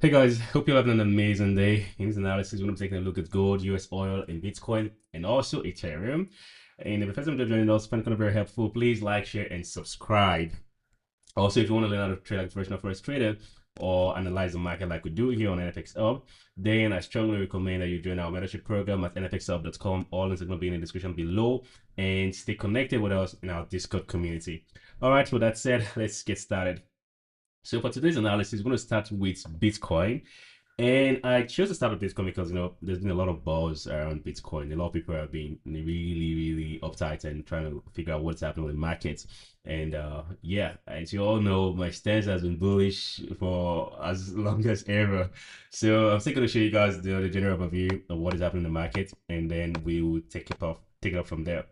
Hey guys, hope you're having an amazing day. In this analysis, we're going to be taking a look at gold, US oil, and Bitcoin, and also Ethereum. And if the first time you're joining us, find it very helpful, please like, share, and subscribe. Also, if you want to learn how to trade like a professional forex trader or analyze the market like we do here on NFX Hub, then I strongly recommend that you join our mentorship program at nfxhub.com. All links are going to be in the description below, and stay connected with us in our Discord community. All right, with that said, let's get started. So for today's analysis, we're going to start with Bitcoin. And I chose to start with Bitcoin because there's been a lot of buzz around Bitcoin. A lot of people have been really uptight and trying to figure out what's happening with the markets. And yeah, as you all know, my stance has been bullish for as long as ever. So I'm still going to show you guys the general overview of what is happening in the market, and then we will take it up from there.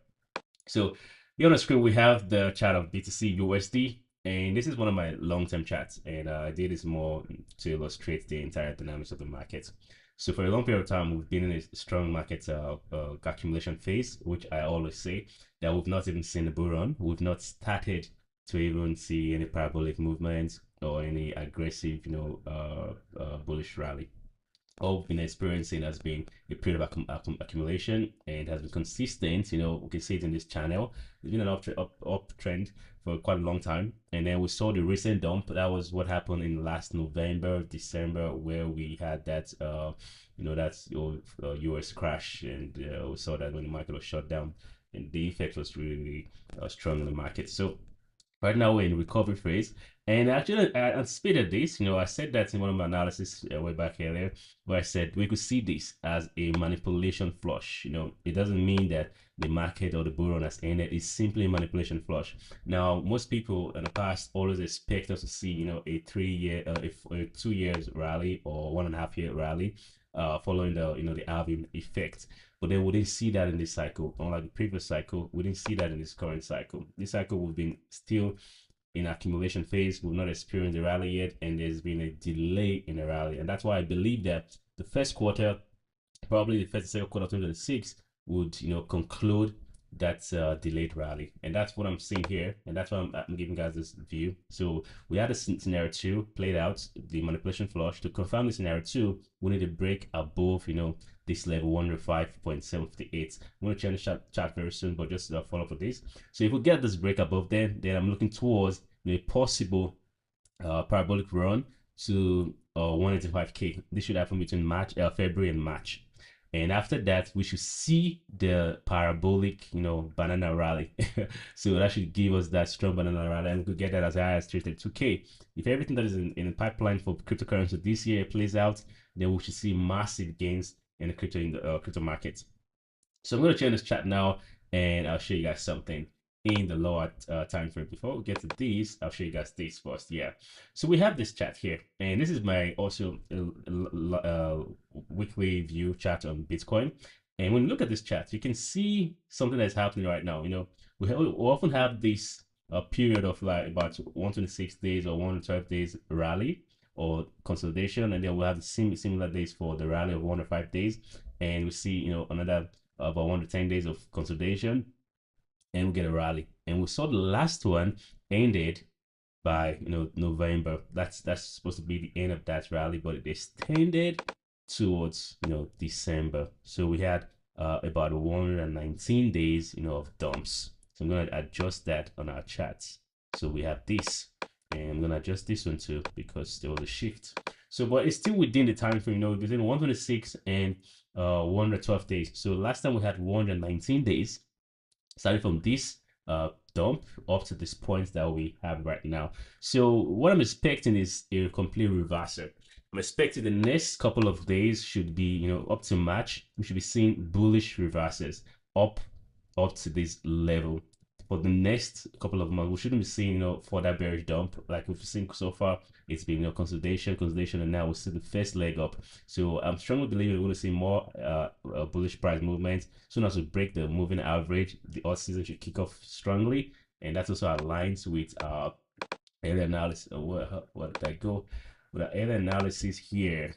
So here on the screen, we have the chart of BTC-USD, and this is one of my long-term charts, and I did this more to illustrate the entire dynamics of the market. So for a long period of time, we've been in a strong market accumulation phase, which I always say that we've not even seen the bull run. We've not started to even see any parabolic movement or any aggressive, bullish rally. All we've been experiencing has been a period of accumulation and has been consistent. We can see it in this channel. It's been an uptrend for quite a long time. And then we saw the recent dump. That was what happened in last November, December, where we had that, that's US crash. And we saw that when the market was shut down. And the effect was really strong in the market. So right now we're in recovery phase, and actually I anticipated this. I said that in one of my analysis way back earlier, where I said we could see this as a manipulation flush. It doesn't mean that the market or the bull run has ended. It's simply a manipulation flush. Now, most people in the past always expect us to see, a 3 year, a 2 years rally or 1.5 year rally, following the halving effect. But then we didn't see that in this cycle. Unlike the previous cycle, we didn't see that in this current cycle. This cycle, we've been still in accumulation phase. We've not experienced a rally yet, and there's been a delay in a rally. And that's why I believe that the first quarter, probably the first and second quarter of 2026, would conclude that delayed rally. And that's what I'm seeing here, and that's why I'm giving guys this view. So we had a scenario 2 played out, the manipulation flush. To confirm the scenario 2, we need to break above this level 105.758. I'm going to change the chart very soon, but just follow up with this. So if we get this break above there, then I'm looking towards a possible parabolic run to 185k. This should happen between February and March. And after that, we should see the parabolic, banana rally. So that should give us that strong banana rally, and we could get that as high as 332k. If everything that is in the pipeline for cryptocurrency this year plays out, then we should see massive gains in the crypto market. So I'm going to change this chat now, and I'll show you guys something in the lower time frame. Before we get to this, I'll show you guys this first. Yeah, so we have this chart here, and this is my also weekly view chart on Bitcoin. And when you look at this chart, you can see something that's happening right now. We often have this period of like about 126 days or 112 days rally or consolidation, and then we'll have the similar days for the rally of 105 days, and we see another about 1 to 10 days of consolidation, and we get a rally. And we saw the last one ended by November. That's supposed to be the end of that rally, but it extended towards December. So we had about 119 days of dumps. So I'm going to adjust that on our charts. So we have this, and I'm going to adjust this one too because there was a shift. So but it's still within the time frame, between 126 and 112 days. So last time we had 119 days, starting from this dump up to this point that we have right now. So what I'm expecting is a complete reversal. I'm expecting the next couple of days should be, up to March. We should be seeing bullish reverses up to this level. For the next couple of months, we shouldn't be seeing, for that bearish dump like we've seen so far. It's been, consolidation, and now we see the first leg up. So I'm strongly believing we're going to see more bullish price movements. As soon as we break the moving average, the odd season should kick off strongly, and that also aligns with our area analysis. What did I go with our area analysis here?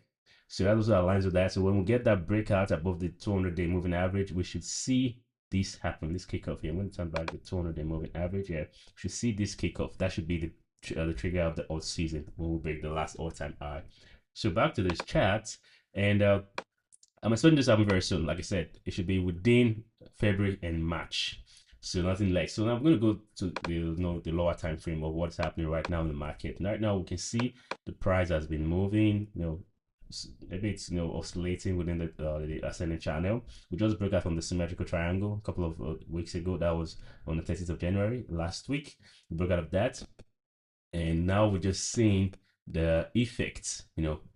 So that also aligns with that. So when we get that breakout above the 200-day moving average, we should see this happen, this kickoff here. I'm going to turn back the 200-day moving average. Yeah, we should see this kickoff. That should be the trigger of the odd season when we break the last all-time high. So back to this chart, and I'm expecting this to happen very soon. Like I said, it should be within February and March. So nothing less. So now I'm going to go to the lower time frame of what's happening right now in the market. Right now we can see the price has been moving. Maybe it's oscillating within the ascending channel. We just broke out from the symmetrical triangle a couple of weeks ago. That was on the 30th of January last week. We broke out of that, and now we're just seeing the effects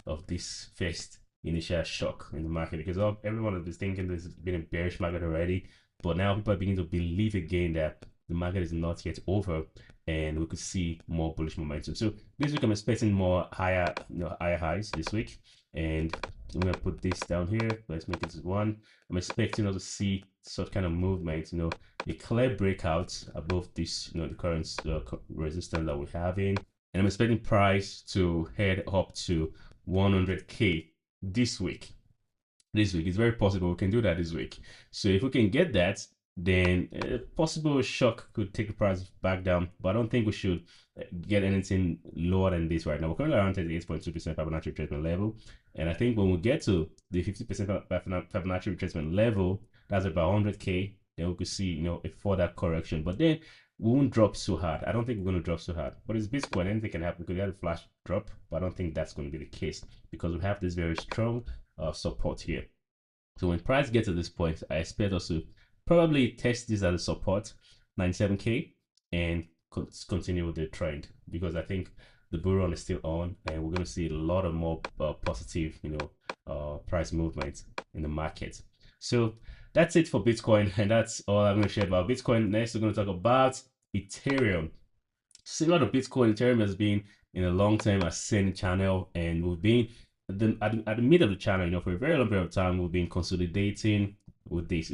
of this first initial shock in the market, because everyone is thinking there's been a bearish market already, but now people are beginning to believe again that the market is not yet over, and we could see more bullish momentum. So this week I'm expecting more higher highs this week, and I'm gonna put this down here. Let's make it one. I'm expecting to see such kind of movement, a clear breakout above this, the current resistance that we're having, and I'm expecting price to head up to 100k this week. This week it's very possible we can do that this week. So if we can get that, then a possible shock could take the price back down, but I don't think we should get anything lower than this right now. We're currently around 38.2% Fibonacci retracement level, and I think when we get to the 50% Fibonacci retracement level, that's about 100k, then we could see a further correction, but then we won't drop so hard. I don't think we're going to drop so hard, but it's Bitcoin, anything can happen. We could get a flash drop, but I don't think that's going to be the case, because we have this very strong support here. So when price gets to this point, I expect us to probably test this as a support, 97k, and continue with the trend, because I think the bull run is still on, and we're going to see a lot of more positive price movement in the market. So that's it for Bitcoin, and that's all I'm going to share about Bitcoin. Next, we're going to talk about Ethereum. Similar to Bitcoin, Ethereum has been in a long-term ascending channel, and we've been at the middle of the channel, for a very long period of time. We've been consolidating with this,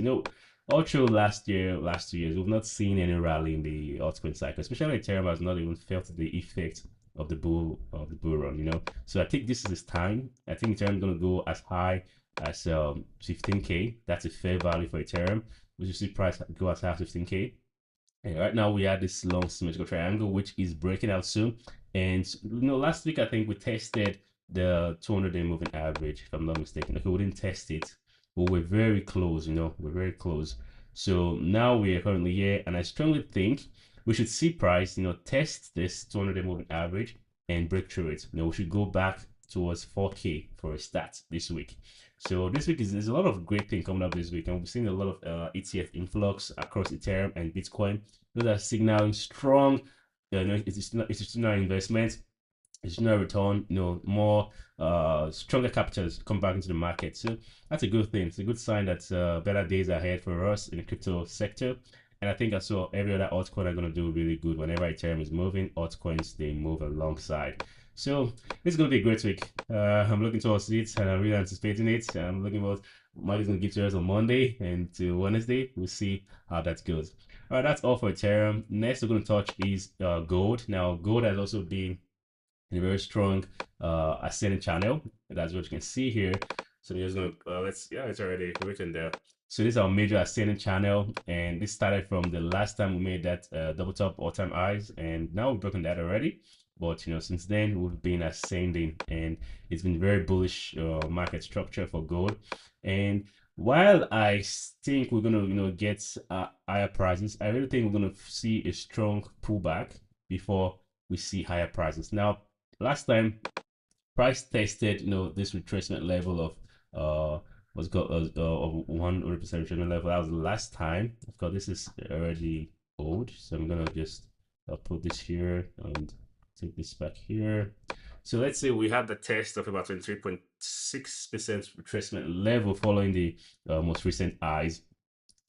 all through last 2 years, we've not seen any rally in the altcoin cycle. Especially Ethereum has not even felt the effect of the bull run, So I think this is its time. I think Ethereum is going to go as high as 15k. That's a fair value for Ethereum. We should see price go as high as 15k. And right now we have this long symmetrical triangle which is breaking out soon. And last week I think we tested the 200-day moving average, if I'm not mistaken. Okay, we didn't test it, but we're very close. We're very close. So now we are currently here, and I strongly think we should see price test this 200-day moving average and break through it. We should go back towards 4k for a start this week. So this week there's a lot of great things coming up this week, and we've seen a lot of ETF influx across Ethereum and Bitcoin. Those are signaling strong institutional investment, institutional return, more stronger capitals come back into the market. So that's a good thing. It's a good sign that better days are ahead for us in the crypto sector. And I think I saw every other altcoin are going to do really good. Whenever Ethereum is moving, altcoins, they move alongside. So this is going to be a great week. I'm looking towards it, and I'm really anticipating it. I'm looking forward. Market's going to give to us on Monday and to Wednesday. We'll see how that goes. All right, that's all for Ethereum. Next, we're going to touch is gold. Now, gold has also been in a very strong ascending channel. That's what you can see here. So there's no it's already written there. So this is our major ascending channel, and this started from the last time we made that double top all-time highs, and now we've broken that already. But since then we've been ascending, and it's been very bullish market structure for gold. And while I think we're gonna get higher prices, I really think we're gonna see a strong pullback before we see higher prices. Now, last time price tested this retracement level of what's called of 100% retracement level. That was the last time. Of course, this is already old, so I'm gonna just put this here and take this back here. So let's say we had the test of about 23.6% retracement level following the most recent highs,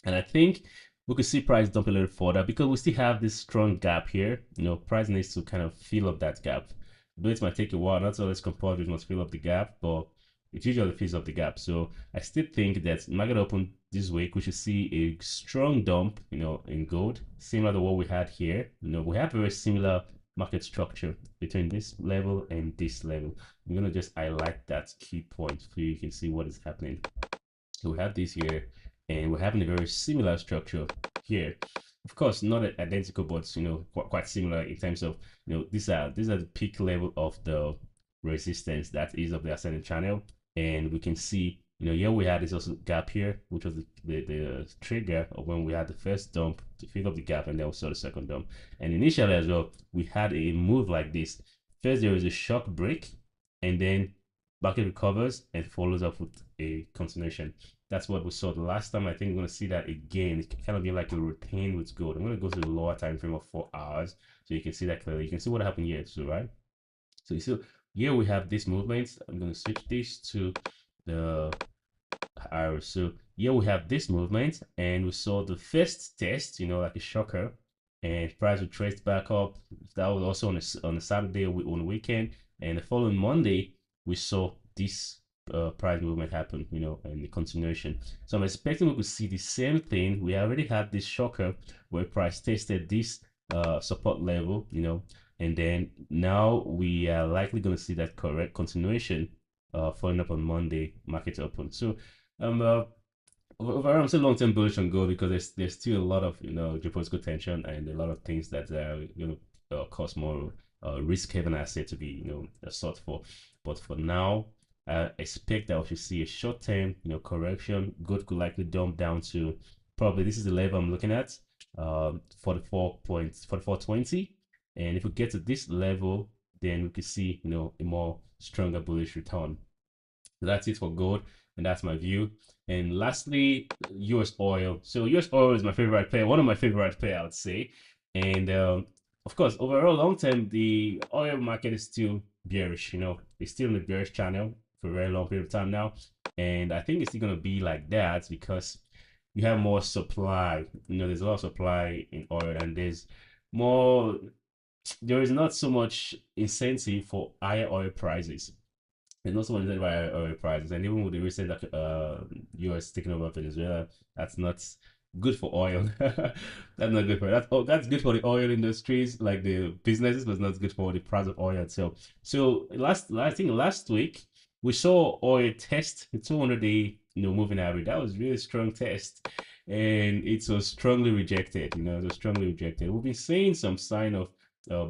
and I think we could see price dump a little further because we still have this strong gap here. Price needs to kind of fill up that gap. Though it might take a while, not always compulsory must fill up the gap, but it usually fills up the gap. So I still think that market open this week, we should see a strong dump, in gold, similar to what we had here. We have a very similar market structure between this level and this level. I'm gonna just highlight that key point so you can see what is happening. So we have this here, and we're having a very similar structure here. Of course, not identical, but quite similar in terms of these are the peak level of the resistance that is of the ascending channel. And we can see, here we had this also gap here, which was the trigger of when we had the first dump to fill up the gap, and then we saw the second dump. And initially as well, we had a move like this. First, there was a shock break, and then market recovers and follows up with a continuation. That's what we saw the last time. I think we're going to see that again. It's kind of be like a routine with gold. I'm going to go to the lower time frame of 4 hours so you can see that clearly. You can see what happened here too, right? So you see here we have this movement. I'm going to switch this to the hours. So here we have this movement, and we saw the first test, like a shocker, and price retraced back up. That was also on a Saturday on the weekend, and the following Monday we saw this price movement happen, and the continuation. So I'm expecting we could see the same thing. We already had this shocker where price tested this support level, and then now we are likely going to see that correct continuation following up on Monday market open. So overall, I'm still long-term bullish on gold because there's still a lot of geopolitical tension and a lot of things that are cause more risk-haven asset to be sought for. But for now, I expect that we should see a short-term correction. Gold could likely dump down to probably this is the level I'm looking at, 44.20. And if we get to this level, then we could see a more stronger bullish return. So that's it for gold, and that's my view. And lastly, US oil. So US oil is my favorite pair, one of my favorite pair, I would say. And of course, overall, long term, the oil market is still bearish. It's still in the bearish channel for a very long period of time now, and I think it's still gonna be like that because you have more supply. There's a lot of supply in oil, and there is not so much incentive for higher oil prices. There's not so much incentive for higher oil prices, and even with the recent US taking over Venezuela, that's not good for oil. That's not good for that. Oh, that's good for the oil industries, like the businesses, but it's not good for the price of oil itself. So I think last week we saw oil test the 200-day moving average. That was really strong test, and it was strongly rejected. It was strongly rejected. We've been seeing some sign of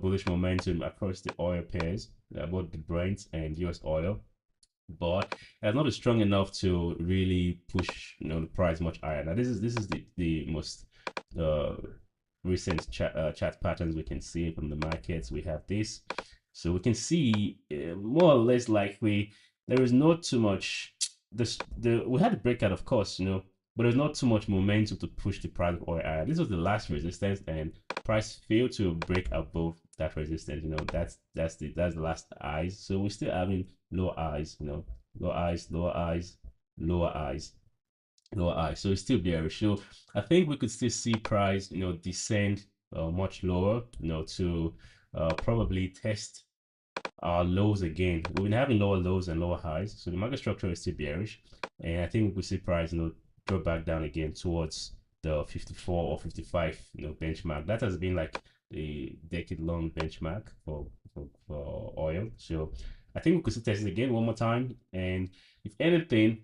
bullish momentum across the oil pairs, both the Brent and US oil, but it's not strong enough to really push the price much higher. Now this is the most recent chat patterns we can see from the markets. We have this, so we can see more or less likely there is not too much. We had a breakout, of course, but there's not too much momentum to push the price of oil higher. This was the last resistance, and price failed to break above that resistance. That's the last highs. So we're still having lower highs, lower highs, lower highs, lower highs, lower highs. So it's still bearish. So I think we could still see price, descend much lower, to probably test our lows again. We've been having lower lows and lower highs, so the market structure is still bearish, and I think we see price drop back down again towards the 54 or 55 benchmark. That has been like the decade-long benchmark for oil. So I think we could see test it again one more time, and if anything,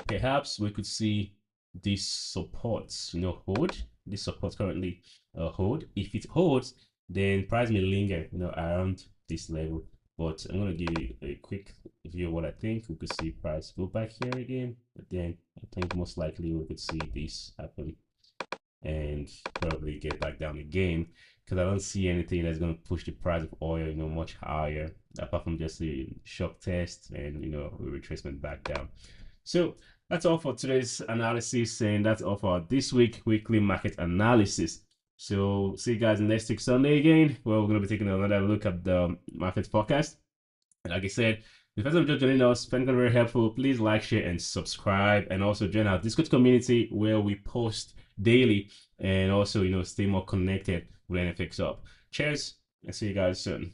perhaps we could see these supports hold. This support currently hold. If it holds, then price may linger around this level. But I'm going to give you a quick view of what I think. We could see price go back here again, but then I think most likely we could see this happen and probably get back down again, because I don't see anything that's going to push the price of oil much higher apart from just a shock test and a retracement back down. So that's all for today's analysis, and that's all for this weekly market analysis. So see you guys next week Sunday again, where we're going to be taking another look at the market forecast. And like I said, if you're just joining us, it's very helpful. Please like, share, and subscribe, and also join our Discord community where we post daily and also stay more connected with NFX Up. Cheers, and see you guys soon.